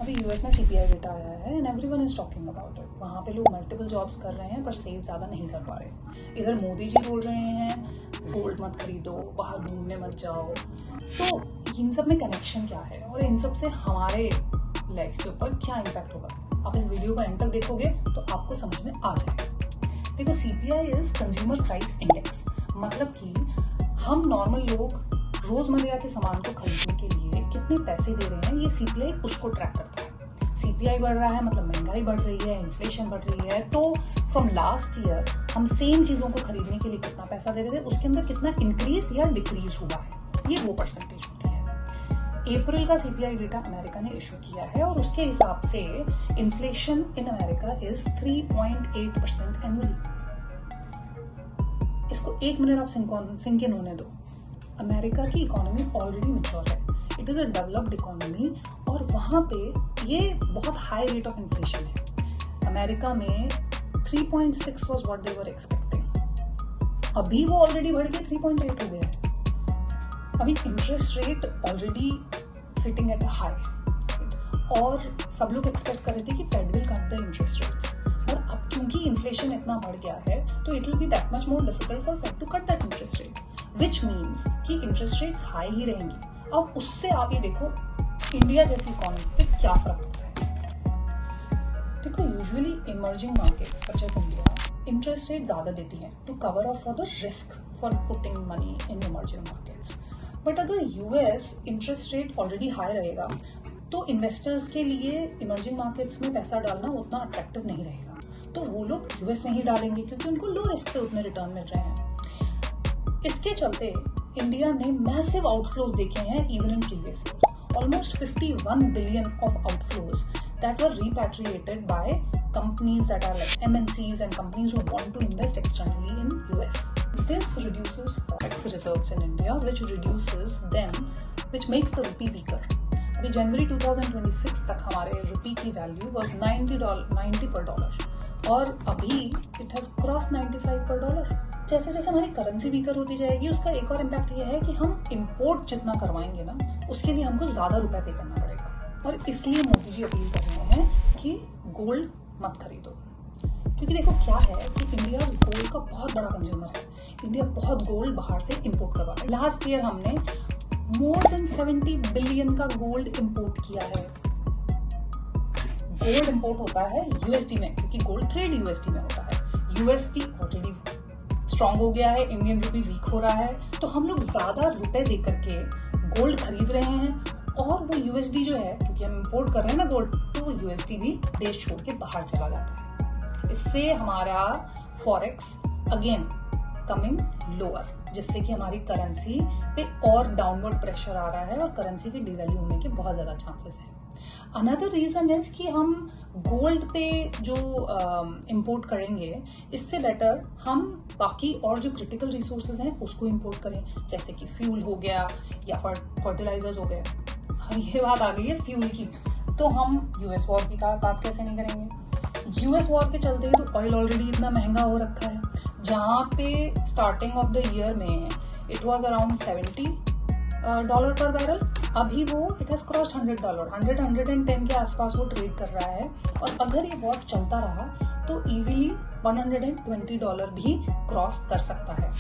अभी यूएस में CPI data आया है and everyone is talking about it. वहाँ पे लोग मल्टीपल जॉब्स कर रहे हैं पर सेव ज़्यादा नहीं कर पा रहे। इधर मोदी जी बोल रहे हैं गोल्ड मत खरीदो, बाहर घूमने मत जाओ। तो इन सब में कनेक्शन क्या है और इन सब से हमारे लाइफ के ऊपर क्या इम्पैक्ट होगा? आप इस वीडियो को एंड तक देखोगे तो आपको समझ में आ जाएगा। देखो, CPI is consumer price index, मतलब कि हम नॉर्मल लोग रोजमर्रा के सामान को खरीदने के लिए कितने पैसे दे रहे हैं, ये सीपीआई उसको ट्रैक करता है। सीपीआई बढ़ रहा है मतलब महंगाई बढ़ रही है, इन्फ्लेशन बढ़ रही है। तो फ्रॉम लास्ट ईयर हम सेम चीजों को खरीदने के लिए कितना पैसा दे रहे थे, उसके अंदर कितना इंक्रीज या डिक्रीज हुआ है, ये वो परसेंटेज होती है। अप्रैल का सीपीआई डेटा अमेरिका ने इशू किया है और उसके हिसाब से inflation in America is 3.8% annually. इसको एक मिनट आप सिंक इन होने दो। अमेरिका की इकोनॉमी ऑलरेडी मैच्योर है, it is a developed economy और वहां पे ये बहुत हाई रेट ऑफ इन्फ्लेशन है। अमेरिका में 3.6 was what they were expecting, अभी वो ऑलरेडी बढ़ के 3.8 हो गया है। अभी interest rate already sitting at a high और सब लोग एक्सपेक्ट कर रहे थे कि Fed will cut the interest rates, और अब क्योंकि इन्फ्लेशन इतना बढ़ गया है तो it will be that much more difficult for Fed to cut that interest rate, which means कि इंटरेस्ट रेट्स हाई ही रहेंगी। अब उससे आप ये देखो इंडिया जैसी इकोनॉमी पे क्या फर्क होता है। देखो, usually emerging markets such as India interest rate ज्यादा देती हैं to cover up for the risk for putting money in emerging markets. But अगर US interest rate already high रहेगा तो इन्वेस्टर्स के लिए इमर्जिंग मार्केट्स में पैसा डालना उतना अट्रैक्टिव नहीं रहेगा, तो वो लोग यूएस में ही डालेंगे क्योंकि उनको लो रिस्क पे उतने रिटर्न मिल रहे हैं। इसके चलते इंडिया ने मैसिव आउटफ्लोज देखे हैं even in previous years, almost 51 billion of outflows that were repatriated by companies that are like MNCs and companies who want to invest externally in US. This reduces forex reserves in India, which makes the rupee weaker. अभी जनवरी 2026 तक हमारे रुपी की value was 90 per dollar और अभी it has crossed 95 per dollar। जैसे जैसे हमारी currency weaker होती जाएगी उसका एक और इम्पैक्ट ये है कि हम इंपोर्ट जितना करवाएंगे ना उसके लिए हमको ज्यादा रुपए पे करना पड़ेगा, और इसलिए मोदी जी अपील कर रहे हैं कि गोल्ड मत खरीदो। क्योंकि देखो क्या है कि इंडिया गोल्ड का बहुत बड़ा कंज्यूमर है, इंडिया बहुत गोल्ड बाहर से इंपोर्ट करवा रहा है। लास्ट ईयर हमने मोर देन 70 बिलियन का गोल्ड इंपोर्ट किया है। गोल्ड इंपोर्ट होता है यूएसडी में क्योंकि गोल्ड ट्रेड यूएसडी में होता है। यूएसडी ऑलरेडी स्ट्रांग हो गया है, इंडियन रुपी वीक हो रहा है, तो हम लोग ज्यादा रुपए दे करके गोल्ड खरीद रहे हैं और वो यूएसडी जो है क्योंकि हम इंपोर्ट कर रहे हैं ना गोल्ड, तो वो यूएसडी भी देश छोड़ के बाहर चला जाता है। इससे हमारा फॉरेक्स अगेन कमिंग लोअर, जिससे कि हमारी करेंसी पे और डाउनवर्ड प्रेशर आ रहा है और करेंसी के डिवैल्यू होने के बहुत ज्यादा चांसेस हैं। अनदर रीजन इज कि हम गोल्ड पे जो इंपोर्ट करेंगे इससे बेटर हम बाकी और जो क्रिटिकल रिसोर्सेज हैं उसको इंपोर्ट करें, जैसे कि फ्यूल हो गया या फर्टिलाइजर्स हो गए। ये बात आ गई है फ्यूल की, तो हम यूएस वॉर की बात कैसे नहीं करेंगे। यूएस वॉर के चलते ही तो ऑयल ऑलरेडी इतना महंगा हो रखा है, जहाँ पे स्टार्टिंग ऑफ द ईयर में इट वाज अराउंड $70 पर बैरल, अभी वो इट हैज क्रॉस्ड $100, 110 के आसपास वो ट्रेड कर रहा है। और अगर ये वॉर चलता रहा तो इजीली $120 भी क्रॉस कर सकता है।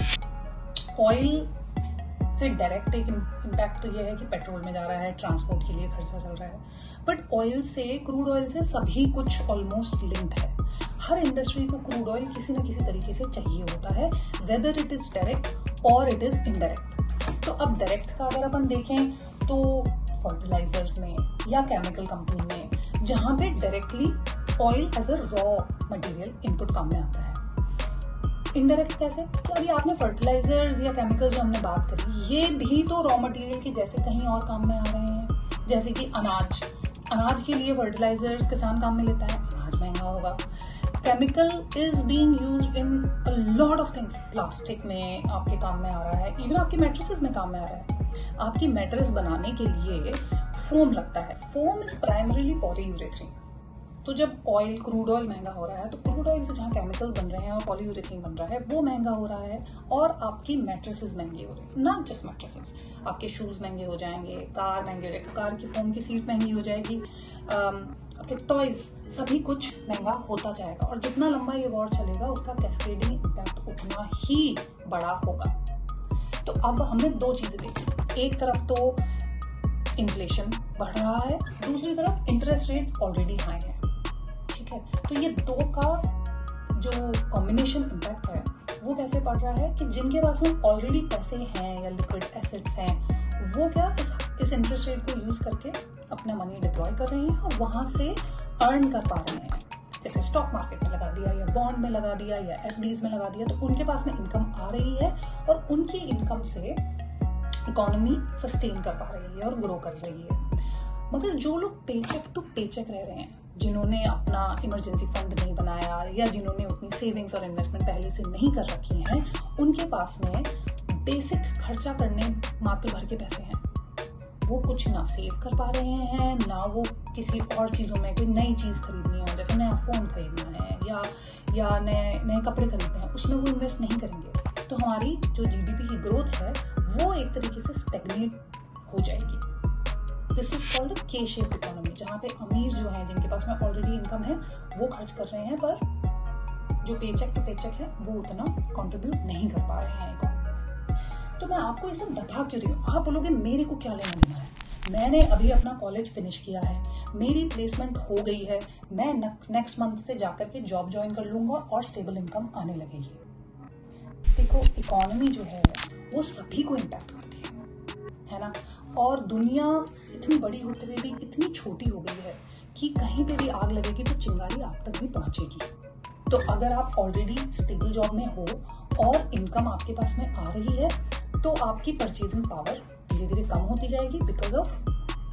ऑयल से डायरेक्ट एक इम्पैक्ट तो ये है कि पेट्रोल में जा रहा है, ट्रांसपोर्ट के लिए खर्चा चल रहा है, बट ऑयल से, क्रूड ऑयल से सभी कुछ ऑलमोस्ट लिंक्ड है। हर इंडस्ट्री को क्रूड ऑयल किसी न किसी तरीके से चाहिए होता है, वेदर इट इज डायरेक्ट और इट इज इनडायरेक्ट। तो अब डायरेक्ट का अगर अपन देखें तो फर्टिलाइजर्स में या केमिकल कंपनी में, जहां पे directly oil as a raw material input काम में आता है। इनडायरेक्ट कैसे? कि अभी आपने फर्टिलाइजर्स या केमिकल्स जो हमने बात करी, ये भी तो रॉ मटेरियल के जैसे कहीं और काम में आ रहे हैं, जैसे कि अनाज के लिए फर्टिलाइजर्स किसान काम में लेता है, अनाज महंगा होगा। Chemical is being used in a lot of things, plastic में आपके काम में आ रहा है, इवन आपके मैट्रेसेस में काम में आ रहा है। आपकी मैट्रेस बनाने के लिए फोम लगता है, फोम इज प्राइमरीली पॉलीयूरेथ्रीन, तो जब ऑयल, क्रूड ऑयल महंगा हो रहा है, तो क्रूड ऑयल से जहाँ केमिकल बन रहे हैं और पॉलीयूरेथेन बन रहा है वो महंगा हो रहा है, और आपकी मैट्रेसेस महंगी हो रही है। नॉट जस्ट मैट्रेसेस, आपके शूज महंगे हो जाएंगे, कार महंगे हो जाएगी, कार की फोम की सीट महंगी हो जाएगी, आपके टॉयज, सभी कुछ महंगा होता जाएगा। और जितना लंबा ये वॉर चलेगा उसका कैस्केडिंग इम्पैक्ट उतना ही बड़ा होगा। तो अब हमने दो चीजें देखी, एक तरफ तो इन्फ्लेशन बढ़ रहा है, दूसरी तरफ इंटरेस्ट रेट्स ऑलरेडी हाई है। ठीक है, तो ये दो का जो कॉम्बिनेशन इम्पैक्ट है वो कैसे पड़ रहा है कि जिनके पास में ऑलरेडी पैसे हैं या लिक्विड एसेट्स हैं, वो क्या इस इंटरेस्ट रेट को यूज करके अपना मनी डिप्लॉय कर रहे हैं और वहां से अर्न कर पा रहे हैं। जैसे स्टॉक मार्केट में लगा दिया या बॉन्ड में लगा दिया या एफडीज में लगा दिया, तो उनके पास में इनकम आ रही है और उनकी इनकम से इकोनॉमी सस्टेन कर पा रही है और ग्रो कर रही है। मगर जो लोग पेचेक टू पेचेक रह रहे हैं, जिन्होंने अपना इमरजेंसी फंड नहीं बनाया या जिन्होंने उतनी सेविंग्स और इन्वेस्टमेंट पहले से नहीं कर रखी हैं, उनके पास में बेसिक खर्चा करने मात्र भर के पैसे हैं। वो कुछ ना सेव कर पा रहे हैं, ना वो किसी और चीज़ों में कोई नई चीज़ खरीदनी हो, जैसे नया फ़ोन खरीदना है या नए कपड़े खरीदने हैं, उसमें वो इन्वेस्ट नहीं करेंगे। तो हमारी जो जीडीपी की ग्रोथ है वो एक तरीके से स्टेगनेट हो जाएगी। दिस इज कॉल्ड के शेप इकोनॉमी, जहाँ पे अमीर जो हैं, जिनके पास में ऑलरेडी इनकम है, वो खर्च कर रहे हैं, पर जो पेचेक टू पेचेक है वो उतना कंट्रीब्यूट नहीं कर पा रहे हैं इकोनॉमी में। तो मैं आपको ये सब बता क्यों रही हूँ? आप बोलोगे मेरे को क्या लेना देना है, मैंने अभी अपना कॉलेज फिनिश किया है, मेरी प्लेसमेंट हो गई है, मैं नेक्स्ट मंथ से जाकर के जॉब ज्वाइन कर लूंगा और स्टेबल इनकम आने लगेगी। देखो, इकोनॉमी जो है वो सभी को इम्पैक्ट करती है ना। और दुनिया इतनी बड़ी होते हुए भी इतनी छोटी हो गई है कि कहीं पे भी आग लगेगी तो चिंगारी आप तक भी पहुंचेगी। तो अगर आप ऑलरेडी स्टेबल जॉब में हो और इनकम आपके पास में आ रही है, तो आपकी परचेजिंग पावर धीरे धीरे कम होती जाएगी because of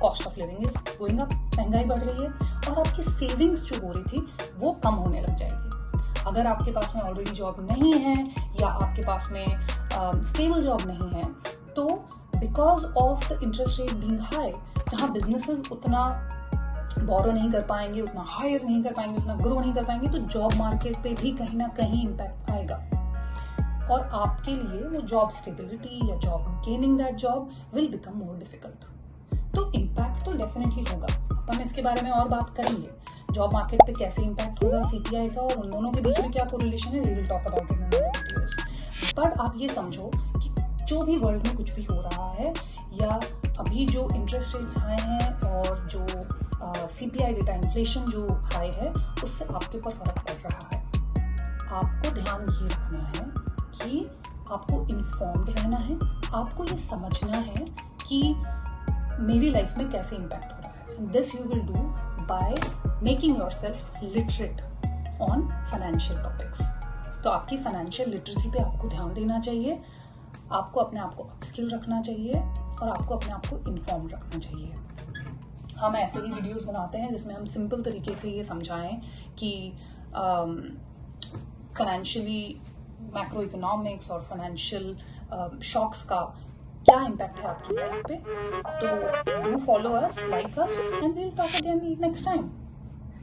cost of living is going up, महंगाई बढ़ रही है, और आपकी सेविंग्स जो हो रही थी वो कम होने लग जाएगी। अगर आपके पास में ऑलरेडी जॉब नहीं है या आपके पास में स्टेबल जॉब नहीं है, तो because of the interest rate being high, जहाँ बिजनेसेस उतना बोरो नहीं कर पाएंगे, उतना हायर नहीं कर पाएंगे, उतना ग्रो नहीं कर पाएंगे, तो जॉब मार्केट पे भी कहीं ना कहीं इम्पैक्ट आएगा और आपके लिए वो जॉब स्टेबिलिटी या job gaining that job will become more difficult. तो इम्पैक्ट तो डेफिनेटली होगा, हम इसके बारे में और बात करेंगे, जॉब मार्केट पे कैसे इम्पैक्ट होगा सीपीआई का और उन दोनों के बीच में क्या कोरिलेशन है, we will talk about it in other videos. But आप ये समझो कि जो भी वर्ल्ड में कुछ भी हो रहा है, या अभी जो इंटरेस्ट रेट्स हाई हैं और जो सीपीआई डेटा इन्फ्लेशन जो हाई है, उससे आपके ऊपर फर्क पड़ रहा है। आपको ध्यान ये रखना है कि आपको इन्फॉर्म्ड रहना है, आपको ये समझना है कि मेरी लाइफ में कैसे इम्पैक्ट हो रहा है। This you will do by making yourself literate on financial topics. तो आपकी फाइनेंशियल लिटरेसी पे आपको ध्यान देना चाहिए, आपको अपने आप को अपस्किल रखना चाहिए और आपको अपने आप को इन्फॉर्म रखना चाहिए। हम ऐसे ही वीडियोस बनाते हैं जिसमें हम सिंपल तरीके से ये समझाएं कि फाइनेंशियली मैक्रो इकोनॉमिक्स और फाइनेंशियल शॉक्स का क्या इम्पैक्ट है आपकी लाइफ पे। तो do follow us, like us, and we will talk again next time.